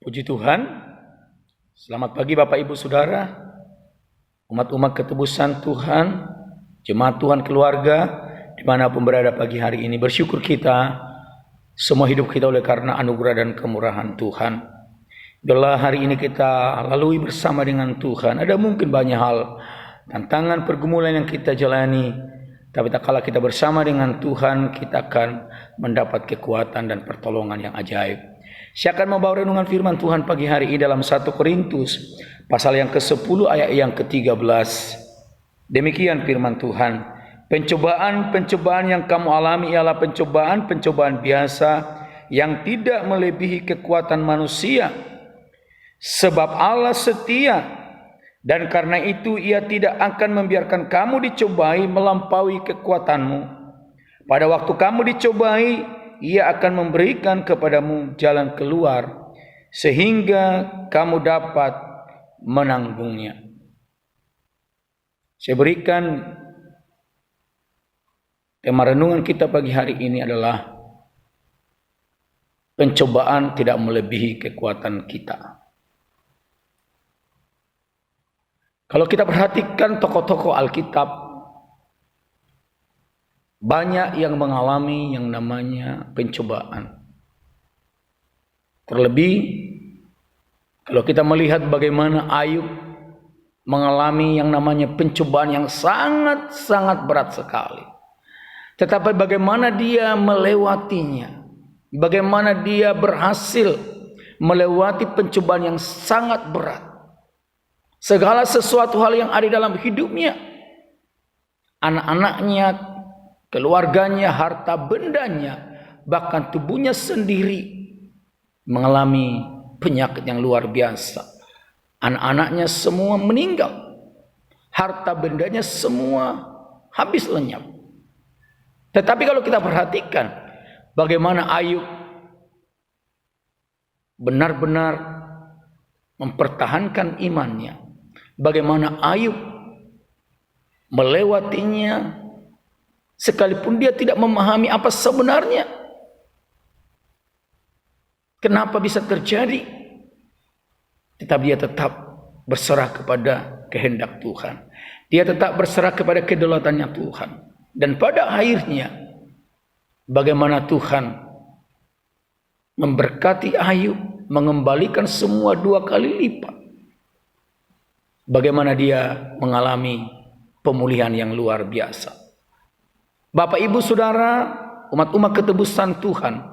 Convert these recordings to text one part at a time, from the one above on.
Puji Tuhan, selamat pagi Bapak Ibu Saudara, umat-umat ketebusan Tuhan, jemaat Tuhan keluarga, dimanapun berada pagi hari ini. Bersyukur kita, semua hidup kita oleh karena anugerah dan kemurahan Tuhan. Biarlah hari ini kita lalui bersama dengan Tuhan. Ada mungkin banyak hal, tantangan, pergumulan yang kita jalani, tapi tak kala kita bersama dengan Tuhan, kita akan mendapat kekuatan dan pertolongan yang ajaib. Saya akan membawa renungan firman Tuhan pagi hari ini dalam 1 Korintus pasal yang ke-10 ayat yang ke-13. Demikian firman Tuhan. Pencobaan-pencobaan yang kamu alami ialah pencobaan-pencobaan biasa yang tidak melebihi kekuatan manusia. Sebab Allah setia, dan karena itu Ia tidak akan membiarkan kamu dicobai melampaui kekuatanmu. Pada waktu kamu dicobai, Ia akan memberikan kepadamu jalan keluar sehingga kamu dapat menanggungnya. Saya berikan tema renungan kita pagi hari ini adalah pencobaan tidak melebihi kekuatan kita. Kalau kita perhatikan tokoh-tokoh Alkitab, banyak yang mengalami yang namanya pencobaan. Terlebih kalau kita melihat bagaimana Ayub mengalami yang namanya pencobaan yang sangat-sangat berat sekali. Tetapi bagaimana dia melewatinya, bagaimana dia berhasil melewati pencobaan yang sangat berat. Segala sesuatu hal yang ada dalam hidupnya, anak-anaknya, keluarganya, harta bendanya, bahkan tubuhnya sendiri mengalami penyakit yang luar biasa. Anak-anaknya semua meninggal, harta bendanya semua habis lenyap. Tetapi kalau kita perhatikan bagaimana Ayub benar-benar mempertahankan imannya, bagaimana Ayub melewatinya sekalipun dia tidak memahami apa sebenarnya. Kenapa bisa terjadi? Tetapi dia tetap berserah kepada kehendak Tuhan. Dia tetap berserah kepada kedaulatannya Tuhan. Dan pada akhirnya, bagaimana Tuhan memberkati Ayub, mengembalikan semua 2 kali lipat. Bagaimana dia mengalami pemulihan yang luar biasa. Bapak, Ibu, Saudara, umat-umat ketebusan Tuhan,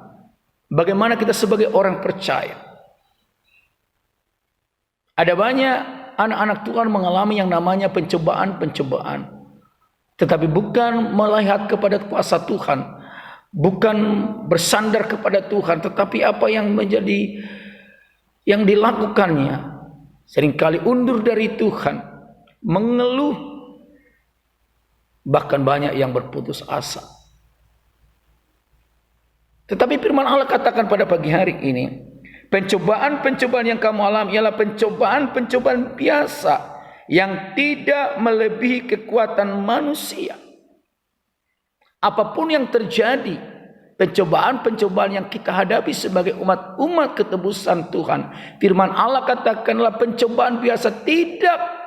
bagaimana kita sebagai orang percaya? Ada banyak anak-anak Tuhan mengalami yang namanya pencobaan-pencobaan, tetapi bukan melihat kepada kuasa Tuhan, bukan bersandar kepada Tuhan, tetapi apa yang menjadi yang dilakukannya seringkali undur dari Tuhan, mengeluh. Bahkan banyak yang berputus asa. Tetapi firman Allah katakan pada pagi hari ini, pencobaan-pencobaan yang kamu alami ialah pencobaan-pencobaan biasa yang tidak melebihi kekuatan manusia. Apapun yang terjadi, pencobaan-pencobaan yang kita hadapi sebagai umat-umat ketebusan Tuhan, firman Allah katakanlah pencobaan biasa tidak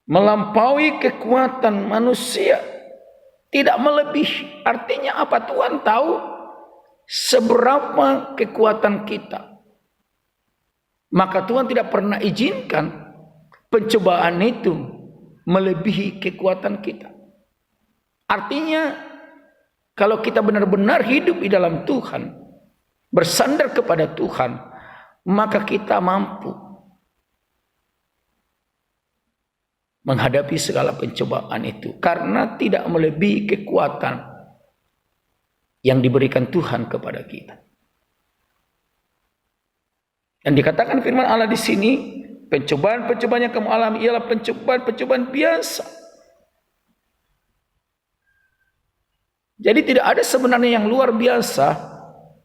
melampaui kekuatan manusia, tidak melebihi. Artinya apa? Tuhan tahu seberapa kekuatan kita, maka Tuhan tidak pernah izinkan pencobaan itu melebihi kekuatan kita. Artinya kalau kita benar-benar hidup di dalam Tuhan, bersandar kepada Tuhan, maka kita mampu menghadapi segala pencobaan itu, karena tidak melebihi kekuatan yang diberikan Tuhan kepada kita. Dan dikatakan firman Allah di sini, pencobaan-pencobaan yang kamu alami ialah pencobaan-pencobaan biasa. Jadi tidak ada sebenarnya yang luar biasa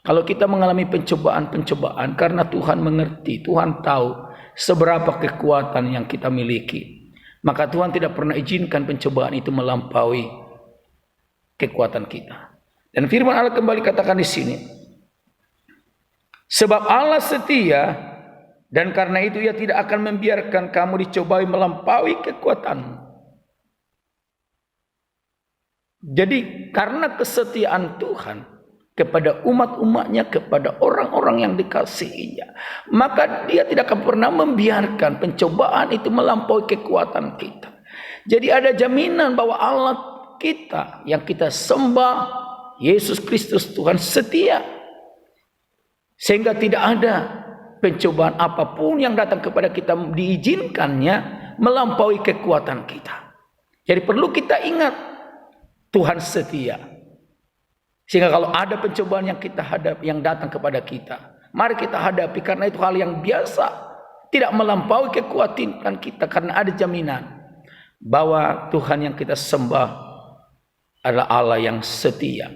kalau kita mengalami pencobaan-pencobaan, karena Tuhan mengerti, Tuhan tahu seberapa kekuatan yang kita miliki. Maka Tuhan tidak pernah izinkan pencobaan itu melampaui kekuatan kita. Dan firman Allah kembali katakan di sini, Sebab Allah setia, dan karena itu Ia tidak akan membiarkan kamu dicobai melampaui kekuatanmu. Jadi karena kesetiaan Tuhan kepada umat-umatnya, kepada orang-orang yang dikasihinya, maka Dia tidak akan pernah membiarkan pencobaan itu melampaui kekuatan kita. Jadi ada jaminan bahwa Allah kita yang kita sembah, Yesus Kristus Tuhan, setia. Sehingga tidak ada pencobaan apapun yang datang kepada kita diizinkannya melampaui kekuatan kita. Jadi perlu kita ingat, Tuhan setia. Sehingga kalau ada pencobaan yang kita hadapi, yang datang kepada kita, mari kita hadapi, karena itu hal yang biasa, tidak melampaui kekuatan kita, karena ada jaminan bahwa Tuhan yang kita sembah adalah Allah yang setia.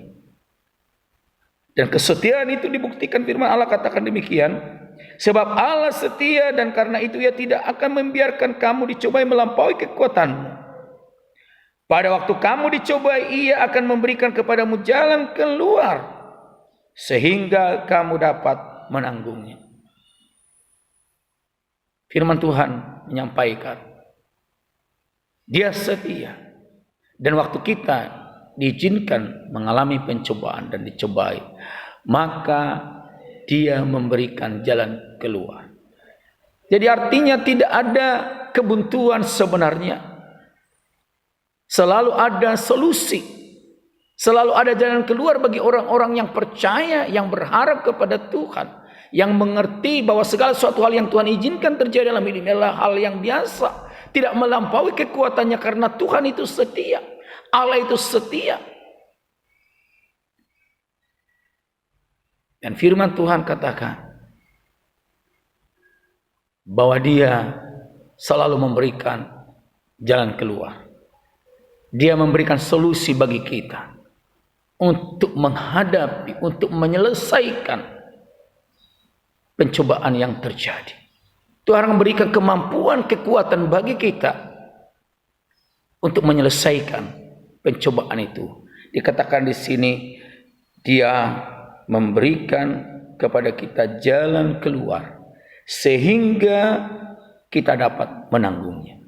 Dan kesetiaan itu dibuktikan firman Allah katakan demikian, sebab Allah setia dan karena itu Ia tidak akan membiarkan kamu dicobai melampaui kekuatanmu. Pada waktu kamu dicobai, Ia akan memberikan kepadamu jalan keluar sehingga kamu dapat menanggungnya. Firman Tuhan menyampaikan, Dia setia. Dan waktu kita diizinkan mengalami pencobaan dan dicobai, maka Dia memberikan jalan keluar. Jadi artinya tidak ada kebuntuan sebenarnya. Selalu ada solusi. Selalu ada jalan keluar bagi orang-orang yang percaya, yang berharap kepada Tuhan, yang mengerti bahwa segala suatu hal yang Tuhan izinkan terjadi dalam hidup adalah hal yang biasa, tidak melampaui kekuatannya, karena Tuhan itu setia. Allah itu setia. Dan firman Tuhan katakan bahwa Dia selalu memberikan jalan keluar. Dia memberikan solusi bagi kita untuk menghadapi, untuk menyelesaikan pencobaan yang terjadi. Tuhan memberikan kemampuan, kekuatan bagi kita untuk menyelesaikan pencobaan itu. Dikatakan di sini, Dia memberikan kepada kita jalan keluar sehingga kita dapat menanggungnya.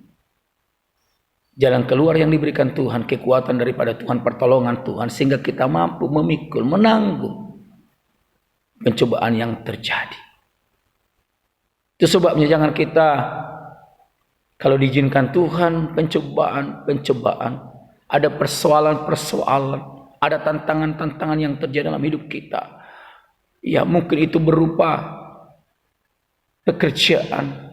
Jalan keluar yang diberikan Tuhan, kekuatan daripada Tuhan, pertolongan Tuhan, sehingga kita mampu memikul, menanggung pencobaan yang terjadi. Itu sebabnya jangan kita, kalau diizinkan Tuhan, pencobaan, ada persoalan-persoalan, ada tantangan-tantangan yang terjadi dalam hidup kita. Ya mungkin itu berupa pekerjaan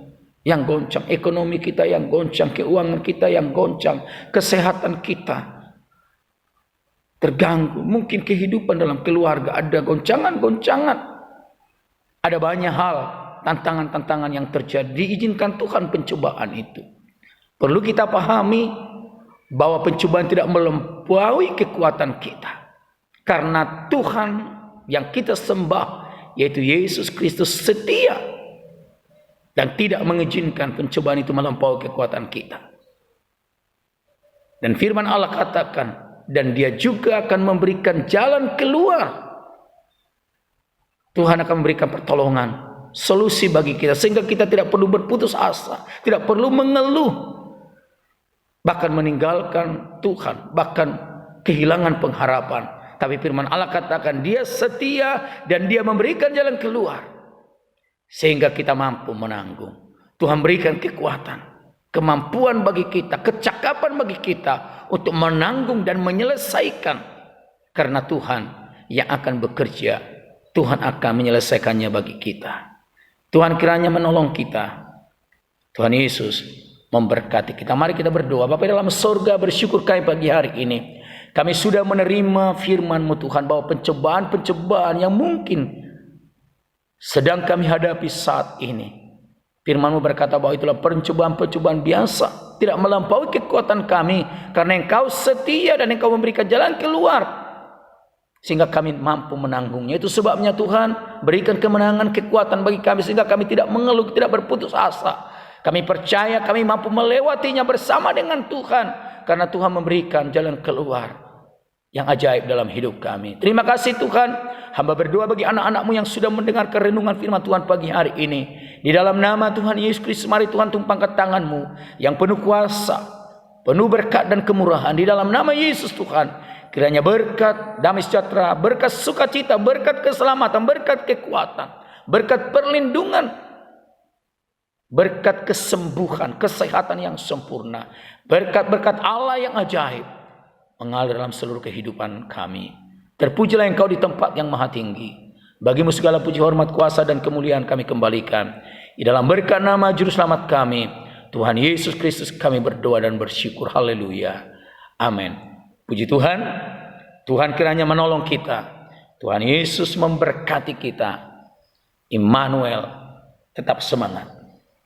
yang goncang, ekonomi kita yang goncang, keuangan kita yang goncang, kesehatan kita terganggu, mungkin kehidupan dalam keluarga ada goncangan-goncangan, ada banyak hal, tantangan-tantangan yang terjadi. Diizinkan Tuhan pencobaan itu. Perlu kita pahami bahwa pencobaan tidak melampaui kekuatan kita, karena Tuhan yang kita sembah, yaitu Yesus Kristus, setia dan tidak mengizinkan pencobaan itu melampaui kekuatan kita. Dan firman Allah katakan, dan Dia juga akan memberikan jalan keluar. Tuhan akan memberikan pertolongan, solusi bagi kita, sehingga kita tidak perlu berputus asa, tidak perlu mengeluh, bahkan meninggalkan Tuhan, bahkan kehilangan pengharapan. Tapi firman Allah katakan, Dia setia dan Dia memberikan jalan keluar sehingga kita mampu menanggung. Tuhan berikan kekuatan, kemampuan bagi kita, kecakapan bagi kita untuk menanggung dan menyelesaikan. Karena Tuhan yang akan bekerja, Tuhan akan menyelesaikannya bagi kita. Tuhan kiranya menolong kita. Tuhan Yesus memberkati kita. Mari kita berdoa. Bapa dalam surga, bersyukur Kami pagi hari ini. Kami sudah menerima firman-Mu Tuhan, bahwa pencobaan-pencobaan yang mungkin sedang kami hadapi saat ini, firman-Mu berkata bahwa itulah pencobaan-pencobaan biasa, tidak melampaui kekuatan kami, karena Engkau setia dan Engkau memberikan jalan keluar sehingga kami mampu menanggungnya. Itu sebabnya Tuhan, berikan kemenangan, kekuatan bagi kami sehingga kami tidak mengeluh, tidak berputus asa. Kami percaya kami mampu melewatinya bersama dengan Tuhan, karena Tuhan memberikan jalan keluar yang ajaib dalam hidup kami. Terima kasih Tuhan. Hamba berdoa bagi anak-anak-Mu yang sudah mendengar renungan firman Tuhan pagi hari ini. Di dalam nama Tuhan Yesus Kristus, mari Tuhan tumpangkan tangan-Mu yang penuh kuasa, penuh berkat dan kemurahan. Di dalam nama Yesus Tuhan, kiranya berkat damai sejahtera, berkat sukacita, berkat keselamatan, berkat kekuatan, berkat perlindungan, berkat kesembuhan, kesehatan yang sempurna, berkat-berkat Allah yang ajaib mengalir dalam seluruh kehidupan kami. Terpujilah Engkau di tempat yang maha tinggi. Bagimu segala puji, hormat, kuasa, dan kemuliaan kami kembalikan. Di dalam berkat nama Juru Selamat kami, Tuhan Yesus Kristus, kami berdoa dan bersyukur. Haleluya. Amin. Puji Tuhan. Tuhan kiranya menolong kita. Tuhan Yesus memberkati kita. Immanuel, tetap semangat.